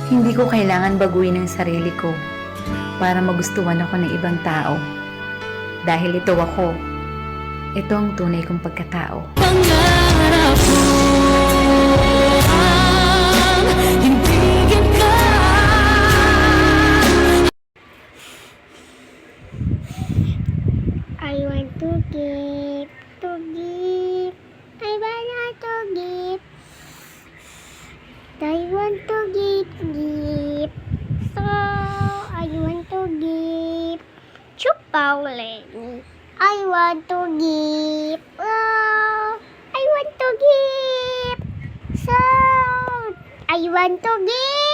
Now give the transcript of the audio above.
Hindi ko kailangan baguhin ang sarili ko para magustuhan ako ng ibang tao. Dahil ito ako. Ito ang tunay kong pagkatao. Pangarap ko ang hindi kita. I want to give, to give. I want to give. I want to give. So, I want to give. Chupauling. I want to give. Oh, I want to give. So, I want to give.